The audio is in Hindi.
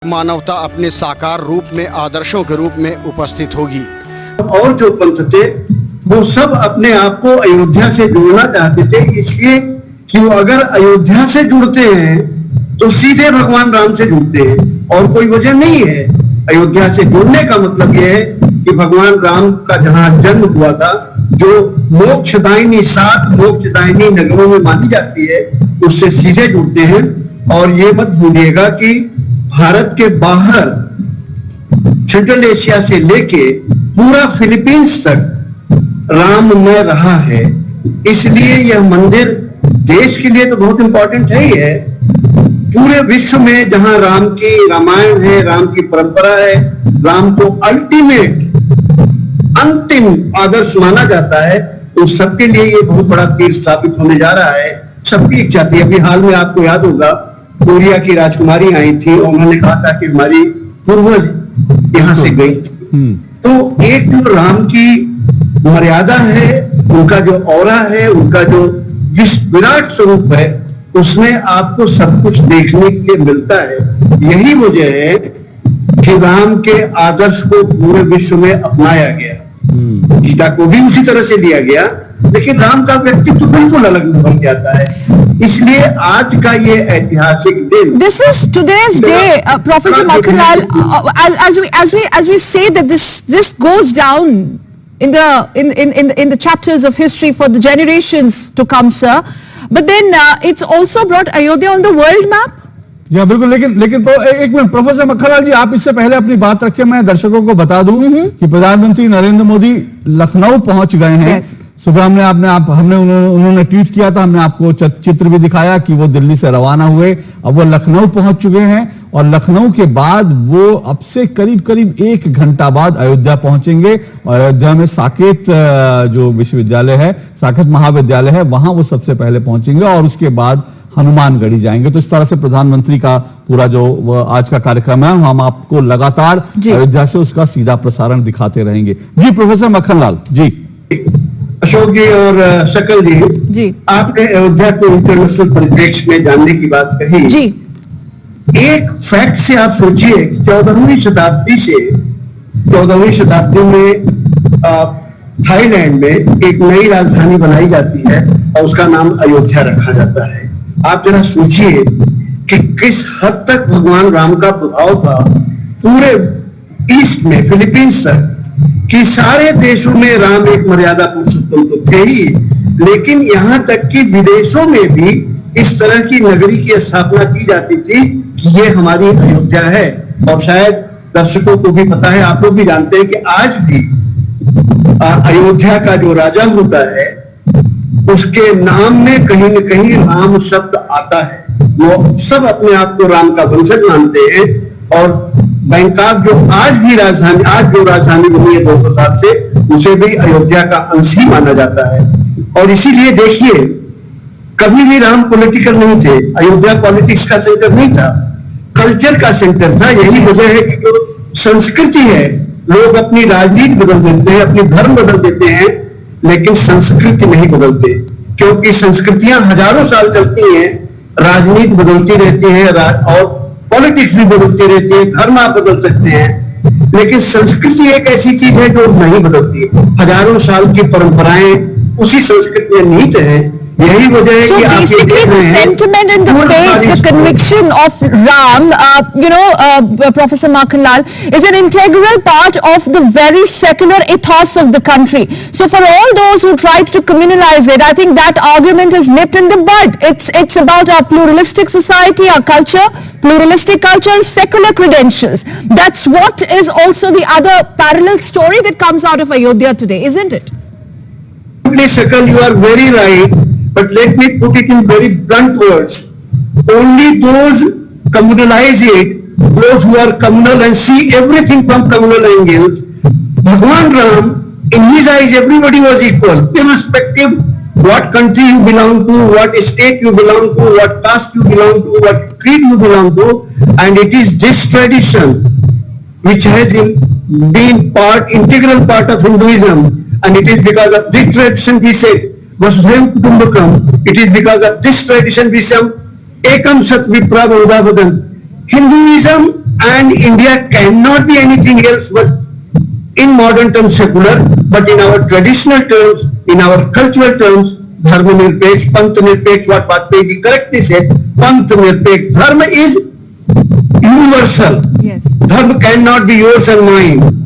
मानवता अपने साकार रूप में आदर्शों के रूप में उपस्थित होगी। और जो पंथ थे वो सब अपने आप को अयोध्या से जोड़ना चाहते थे, इसलिए कि वो अगर अयोध्या से जुड़ते हैं तो सीधे भगवान राम से जुड़ते हैं और कोई वजह नहीं है। अयोध्या से जुड़ने का मतलब यह है कि भगवान राम का जहां जन्म हुआ था, जो मोक्षदायिनी 7 मोक्षदायिनी नगरों में मानी जाती है, उससे सीधे जुड़ते हैं। और ये मत भूलिएगा कि भारत के बाहर सेंट्रल एशिया से लेके पूरा फिलीपींस तक राममय रहा है, इसलिए यह मंदिर देश के लिए तो बहुत इंपॉर्टेंट है ही है। पूरे विश्व में जहां राम की रामायण है, राम की परंपरा है, राम को अल्टीमेट अंतिम आदर्श माना जाता है, तो सबके लिए ये बहुत बड़ा तीर्थ स्थापित होने जा रहा है। सबकी इच्छा थी। अभी हाल में आपको याद होगा कोरिया की राजकुमारी आई थी और उन्होंने कहा था कि हमारी पूर्वज यहां से गई थी। तो एक जो राम की मर्यादा है, उनका जो औरा है, उनका जो विराट स्वरूप है, उसमें आपको सब कुछ देखने के लिए मिलता है। यही वजह है कि राम के आदर्श को पूरे विश्व में अपनाया गया। गीता को भी उसी तरह से लिया गया, लेकिन राम का व्यक्तित्व तो बिल्कुल अलग बन जाता है। इसलिए आज का ये ऐतिहासिक दिन, This is today's day, Professor Makhanlal. As we say that this goes down in the chapters of history for the generations to come, sir. But then it's also brought Ayodhya on the world map. जी बिल्कुल, लेकिन एक मिनट प्रोफेसर मक्खनलाल जी, आप इससे पहले अपनी बात रखें, मैं दर्शकों को बता दूं कि प्रधानमंत्री नरेंद्र मोदी लखनऊ पहुंच गए हैं। सुबह हमने उन्होंने ट्वीट किया था, हमने आपको चित्र भी दिखाया कि वो दिल्ली से रवाना हुए, अब वो लखनऊ पहुंच चुके हैं और लखनऊ के बाद वो अब से करीब 1 घंटा बाद अयोध्या पहुंचेंगे और अयोध्या में साकेत जो विश्वविद्यालय है, साकेत महाविद्यालय है, वहां वो सबसे पहले पहुंचेंगे और उसके बाद हनुमानगढ़ी जाएंगे। तो इस तरह से प्रधानमंत्री का पूरा जो आज का कार्यक्रम है, हम आपको लगातार अयोध्या से उसका सीधा प्रसारण दिखाते रहेंगे। जी प्रोफेसर मक्खनलाल जी। अशोक जी और शकल जी, आपने अयोध्या को इंटरनेशनल परिप्रेक्ष्य में जानने की बात कही जी। एक फैक्ट से आप सोचिए कि 14वीं शताब्दी में थाईलैंड में एक नई राजधानी बनाई जाती है और उसका नाम अयोध्या रखा जाता है। आप जरा सोचिए कि किस हद तक भगवान राम का प्रभाव था पूरे ईस्ट में, फिलीपींस तक, कि सारे देशों में राम एक मर्यादा पुरुषोत्तम तो थे ही, लेकिन यहां तक कि विदेशों में भी इस तरह की नगरी की स्थापना की जाती थी कि ये हमारी अयोध्या है। और शायद दर्शकों को भी पता है, आप लोग भी जानते हैं कि आज भी अयोध्या का जो राजा होता है उसके नाम में कहीं न कहीं राम शब्द आता है। वो सब अपने आप को राम का वंशज मानते हैं और बैंकॉक जो जो राजधानी बनी है 200 साल से, उसे भी अयोध्या का अंश ही माना जाता है। और इसीलिए देखिए, कभी भी राम पॉलिटिकल नहीं थे, अयोध्या पॉलिटिक्स का सेंटर नहीं था, कल्चर का सेंटर था। यही वजह है कि जो संस्कृति है, लोग अपनी राजनीति बदल देते हैं, अपनी धर्म बदल देते हैं, लेकिन संस्कृति नहीं बदलते, क्योंकि संस्कृतियां हजारों साल चलती हैं, राजनीति बदलती रहती है और पॉलिटिक्स भी बदलती रहती है, धर्म आप बदल सकते हैं, लेकिन संस्कृति एक ऐसी चीज है जो नहीं बदलती। हजारों साल की परंपराएं उसी संस्कृति में निहित हैं। यही वजह है कि basically the sentiment and the faith, the conviction of Ram, Professor Makhanlal, is an integral part of the very secular ethos of the country. So for all those who tried to communalize it, I think that argument is nipped in the bud. It's about our pluralistic society, our culture, pluralistic culture, secular credentials. That's what is also the other parallel story that comes out of Ayodhya today, isn't it? Shakal, you are very right. But let me put it in very blunt words. Only those communalize it, those who are communal and see everything from communal angles. Bhagwan Ram, in his eyes, everybody was equal, irrespective what country you belong to, what state you belong to, what caste you belong to, what creed you belong to. And it is this tradition which has been integral part of Hinduism. And it is because of this tradition we say, Vasudhaiva Kutumbakam. It is because of this tradition we say, Ekam Sat Vipra Bahudha Vadan. Hinduism and India cannot be anything else but in modern terms secular, but in our traditional terms, in our cultural terms, dharma nirpeksh, pant nirpeksh, what Vajpayee ji correctly said, pant nirpeksh. Dharma is universal. Yes. Dharma cannot be yours and mine.